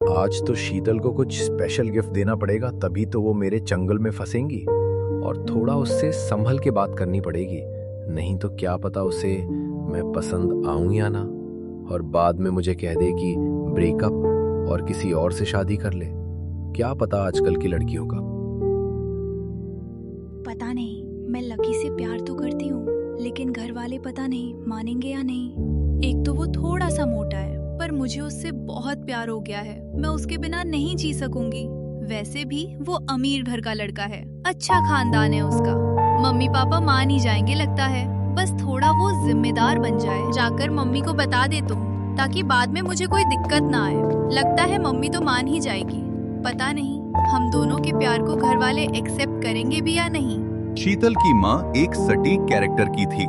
आज तो शीतल को कुछ स्पेशल गिफ्ट देना पड़ेगा, तभी तो वो मेरे चंगुल में फंसेंगी। और थोड़ा उससे संभल के बात करनी पड़ेगी, नहीं तो क्या पता उसे मैं पसंद आऊं या ना, और बाद में मुझे कह दे कि ब्रेकअप और किसी और से शादी कर ले। क्या पता आजकल की लड़कियों का। पता नहीं, मैं लकी से प्यार तो करती हूँ, लेकिन घर वाले पता नहीं मानेंगे या नहीं। एक तो वो थोड़ा सा मोटा है, पर मुझे उससे बहुत प्यार हो गया है। मैं उसके बिना नहीं जी सकूंगी। वैसे भी वो अमीर घर का लड़का है, अच्छा खानदान है उसका। मम्मी पापा मान ही जाएंगे लगता है। बस थोड़ा वो जिम्मेदार बन जाए। जाकर मम्मी को बता दे तुम, ताकि बाद में मुझे कोई दिक्कत ना आए। लगता है मम्मी तो मान ही जाएगी। पता नहीं हम दोनों के प्यार को घर वाले एक्सेप्ट करेंगे भी या नहीं। शीतल की माँ एक सटीक कैरेक्टर की थी।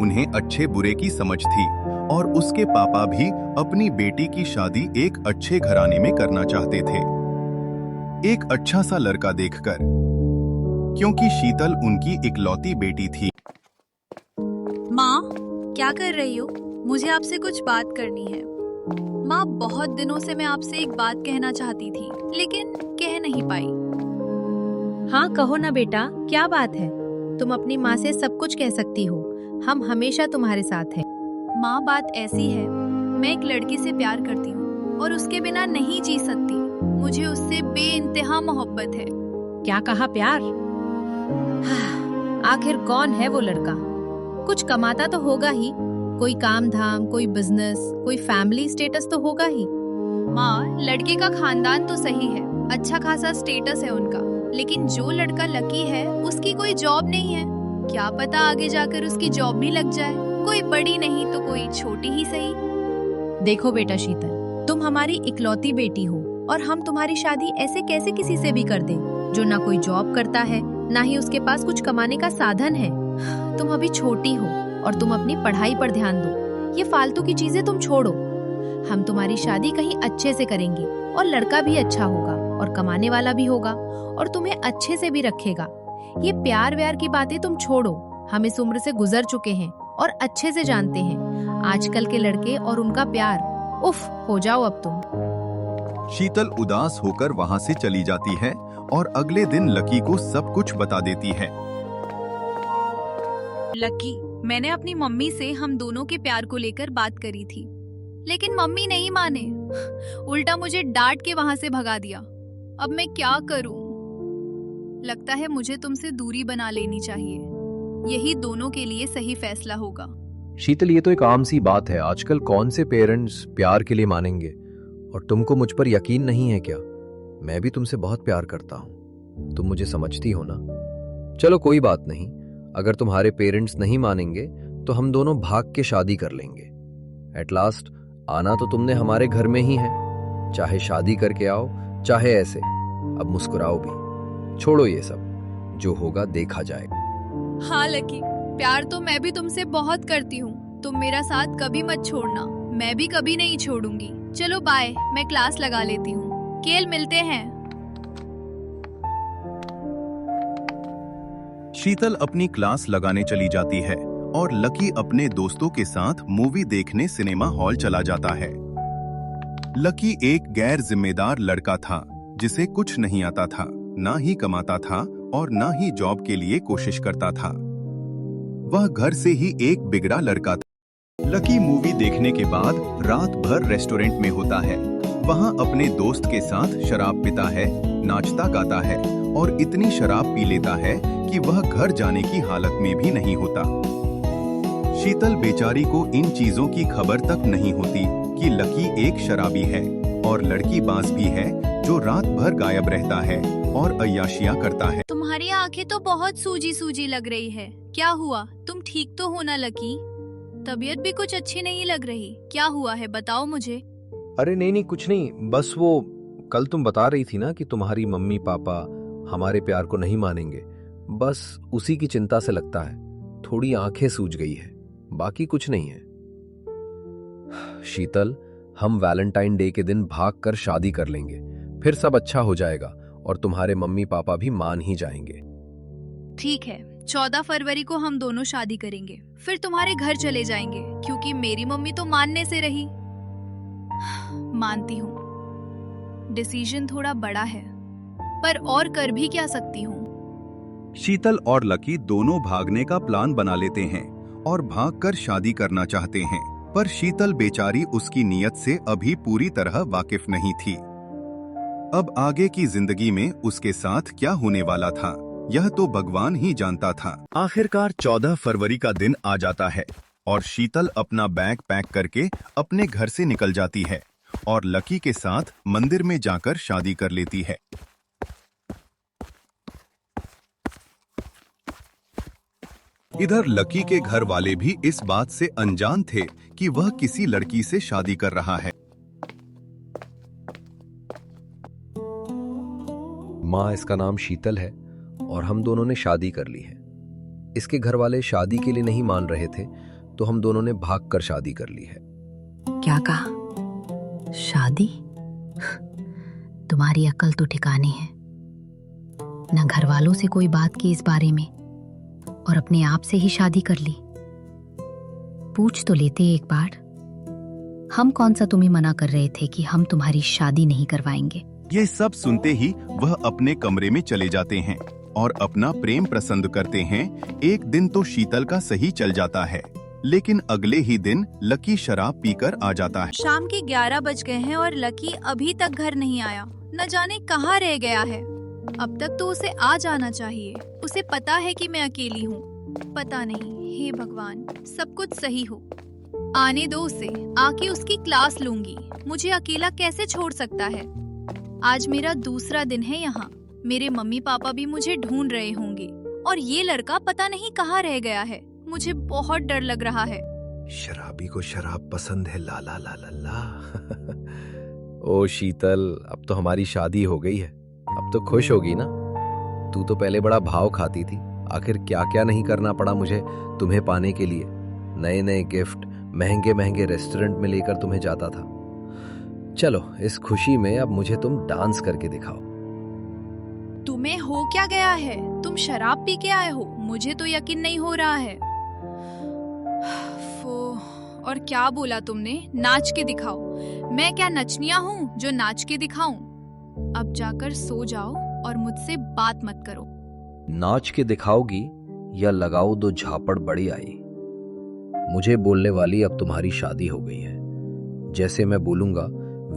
उन्हें अच्छे बुरे की समझ थी और उसके पापा भी अपनी बेटी की शादी एक अच्छे घराने में करना चाहते थे, एक अच्छा सा लड़का देखकर, क्योंकि शीतल उनकी इकलौती बेटी थी। माँ, क्या कर रही हो? मुझे आपसे कुछ बात करनी है। माँ, बहुत दिनों से मैं आपसे एक बात कहना चाहती थी, लेकिन कह नहीं पाई। हाँ कहो ना बेटा, क्या बात है? तुम अपनी माँ से सब कुछ कह सकती हो, हम हमेशा तुम्हारे साथ हैं। माँ, बात ऐसी है, मैं एक लड़के से प्यार करती हूँ और उसके बिना नहीं जी सकती। मुझे उससे बेइंतहा मोहब्बत है। क्या कहा, प्यार? आखिर कौन है वो लड़का? कुछ कमाता तो होगा ही, कोई काम धाम, कोई बिजनेस, कोई फैमिली स्टेटस तो होगा ही। माँ, लड़के का खानदान तो सही है, अच्छा खासा स्टेटस है उनका, लेकिन जो लड़का लकी है उसकी कोई जॉब नहीं है। क्या पता आगे जाकर उसकी जॉब भी लग जाए, कोई बड़ी नहीं तो कोई छोटी ही सही। देखो बेटा शीतल, तुम हमारी इकलौती बेटी हो और हम तुम्हारी शादी ऐसे कैसे किसी से भी कर दें जो ना कोई जॉब करता है, ना ही उसके पास कुछ कमाने का साधन है। तुम अभी छोटी हो और तुम अपनी पढ़ाई पर ध्यान दो। ये फालतू की चीजें तुम छोड़ो। हम तुम्हारी शादी कहीं अच्छे से करेंगे और लड़का भी अच्छा होगा और कमाने वाला भी होगा और तुम्हें अच्छे से भी रखेगा। ये प्यार व्यार की बातें तुम छोड़ो। हम इस उम्र से गुजर चुके हैं और अच्छे से जानते हैं आजकल के लड़के और उनका प्यार। उफ, हो जाओ अब तुम। शीतल उदास होकर वहां से चली जाती है और अगले दिन लकी को सब कुछ बता देती है। लकी, मैंने अपनी मम्मी से हम दोनों के प्यार को लेकर बात करी थी, लेकिन मम्मी नहीं माने। उल्टा मुझे डांट के वहां से भगा दिया। अब मैं क्या करूं? लगता है मुझे तुमसे दूरी बना लेनी चाहिए। यही दोनों के लिए सही फैसला होगा। शीतल, ये तो एक आम सी बात है। आजकल कौन से पेरेंट्स प्यार के लिए मानेंगे? और तुमको मुझ पर यकीन नहीं है क्या? मैं भी तुमसे बहुत प्यार करता हूं, तुम मुझे समझती हो ना। चलो कोई बात नहीं, अगर तुम्हारे पेरेंट्स नहीं मानेंगे तो हम दोनों भाग के शादी कर लेंगे। एट लास्ट आना तो तुमने हमारे घर में ही है, चाहे शादी करके आओ चाहे ऐसे। अब मुस्कुराओ भी, छोड़ो ये सब, जो होगा देखा जाएगा। हाँ लकी, प्यार तो मैं भी तुमसे बहुत करती हूँ। तुम मेरा साथ कभी मत छोड़ना, मैं भी कभी नहीं छोड़ूंगी। चलो बाय, मैं क्लास लगा लेती हूँ। कल मिलते हैं। शीतल अपनी क्लास लगाने चली जाती है और लकी अपने दोस्तों के साथ मूवी देखने सिनेमा हॉल चला जाता है। लकी एक गैर जिम्मेदार लड़का था, जिसे कुछ नहीं आता था, ना ही कमाता था और ना ही जॉब के लिए कोशिश करता था। वह घर से ही एक बिगड़ा लड़का था। लकी मूवी देखने के बाद रात भर रेस्टोरेंट में होता है। वहां अपने दोस्त के साथ शराब पीता है, नाचता गाता है और इतनी शराब पी लेता है कि वह घर जाने की हालत में भी नहीं होता। शीतल बेचारी को इन चीजों की खबर तक नहीं होती कि लकी एक शराबी है और लड़की बाज भी है जो रात भर गायब रहता है और अय्याशियां करता है। तुम्हारी आंखें तो बहुत सूजी सूजी लग रही है। क्या हुआ? तुम ठीक तो हो ना लकी? तबीयत भी कुछ अच्छी नहीं लग रही। क्या हुआ है, बताओ मुझे। अरे नहीं कुछ नहीं, बस वो कल तुम बता रही थी ना कि तुम्हारी मम्मी पापा हमारे प्यार को नहीं मानेंगे, बस उसी की चिंता से लगता है थोड़ी आंखें सूज गई है, बाकी कुछ नहीं है। शीतल, हम वैलेंटाइन डे के दिन भाग कर शादी कर लेंगे, फिर सब अच्छा हो जाएगा और तुम्हारे मम्मी पापा भी मान ही जाएंगे। ठीक है, 14 फरवरी को हम दोनों शादी करेंगे, फिर तुम्हारे घर चले जाएंगे, क्योंकि मेरी मम्मी तो मानने से रही। मानती हूँ। डिसीजन थोड़ा बड़ा है, पर और कर भी क्या सकती हूँ। शीतल और लकी दोनों भागने का प्लान बना लेते हैं और भागकर शादी करना चाहते हैं, पर शीतल बेचारी उसकी नीयत से अभी पूरी तरह वाकिफ नहीं थी। अब आगे की जिंदगी में उसके साथ क्या होने वाला था, यह तो भगवान ही जानता था। आखिरकार 14 फरवरी का दिन आ जाता है और शीतल अपना बैग पैक करके अपने घर से निकल जाती है और लकी के साथ मंदिर में जाकर शादी कर लेती है। इधर लकी के घर वाले भी इस बात से अनजान थे कि वह किसी लड़की से शादी कर रहा है। माँ, इसका नाम शीतल है और हम दोनों ने शादी कर ली है। इसके घर वाले शादी के लिए नहीं मान रहे थे, तो हम दोनों ने भागकर शादी कर ली है। क्या कहा? शादी? तुम्हारी अक्ल तो ठिकाने है। न घर वालों से कोई बात की इस बारे में और अपने आप से ही शादी कर ली। पूछ तो लेते एक बार। हम कौन सा तुम्हें मना कर रहे थे कि हम तुम्हारी शादी नहीं करवाएंगे। ये सब सुनते ही वह अपने कमरे में चले जाते हैं और अपना प्रेम प्रसन्न करते हैं। एक दिन तो शीतल का सही चल जाता है, लेकिन अगले ही दिन लकी शराब पीकर आ जाता है। शाम के 11 बज गए हैं और लकी अभी तक घर नहीं आया। न जाने कहाँ रह गया है। अब तक तो उसे आ जाना चाहिए। उसे पता है कि मैं अकेली हूँ। पता नहीं, हे भगवान, सब कुछ सही हो। आने दो उसे, आके उसकी क्लास लूंगी। मुझे अकेला कैसे छोड़ सकता है। आज मेरा दूसरा दिन है यहाँ। मेरे मम्मी पापा भी मुझे ढूंढ रहे होंगे और ये लड़का पता नहीं कहाँ रह गया है। मुझे बहुत डर लग रहा है। शराबी को शराब पसंद है, ला ला ला ला ला। ओ शीतल, अब तो हमारी शादी हो गई है। अब तो खुश होगी ना। तू तो पहले बड़ा भाव खाती थी। आखिर क्या क्या नहीं करना पड़ा मुझे तुम्हें पाने के लिए। नए नए गिफ्ट, महंगे महंगे रेस्टोरेंट में लेकर तुम्हें जाता था। चलो, इस खुशी में अब मुझे तुम डांस करके दिखाओ। तुम्हें हो क्या गया है? तुम शराब पी के आए हो? मुझे तो यकीन नहीं हो रहा है। और क्या बोला तुमने? नाच के दिखाओ? मैं क्या नचनिया हूँ जो नाच के दिखाऊं? अब जाकर सो जाओ और मुझसे बात मत करो। नाच के दिखाओगी या लगाओ दो झापड़ बड़ी आई। मुझे बोलने वाली अब तुम्हारी शादी हो गई है। जैसे मैं बोलूंगा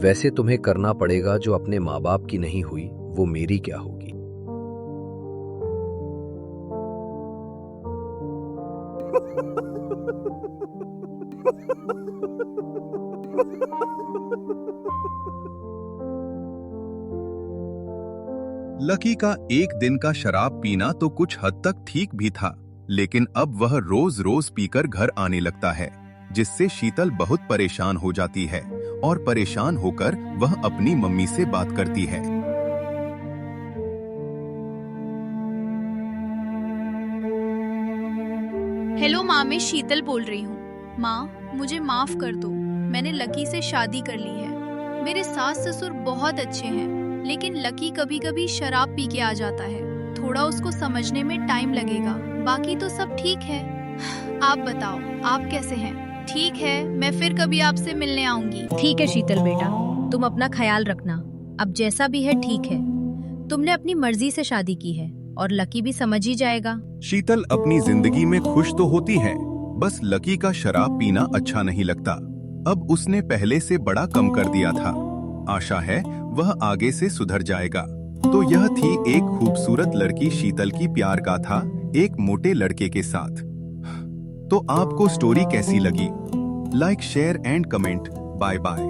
वैसे तुम्हें करना पड़ेगा। जो अपने माँ बाप की नहीं हुई वो मेरी क्या होगी। लकी का एक दिन का शराब पीना तो कुछ हद तक ठीक भी था, लेकिन अब वह रोज रोज पीकर घर आने लगता है, जिससे शीतल बहुत परेशान हो जाती है और परेशान होकर वह अपनी मम्मी से बात करती है। हेलो माँ, मैं शीतल बोल रही हूँ। माँ, मुझे माफ कर दो। मैंने लकी से शादी कर ली है। मेरे सास ससुर बहुत अच्छे हैं, लेकिन लकी कभी कभी शराब पी के आ जाता है। थोड़ा उसको समझने में टाइम लगेगा, बाकी तो सब ठीक है। आप बताओ, आप कैसे हैं? ठीक है, मैं फिर कभी आपसे मिलने आऊंगी। ठीक है शीतल बेटा, तुम अपना ख्याल रखना। अब जैसा भी है ठीक है। तुमने अपनी मर्जी से शादी की है और लकी भी समझ ही जाएगा। शीतल अपनी जिंदगी में खुश तो होती है, बस लकी का शराब पीना अच्छा नहीं लगता। अब उसने पहले से बड़ा कम कर दिया था। आशा है वह आगे से सुधर जाएगा। तो यह थी एक खूबसूरत लड़की शीतल की प्यार गाथा एक मोटे लड़के के साथ। तो आपको स्टोरी कैसी लगी? Like, share and comment. Bye bye.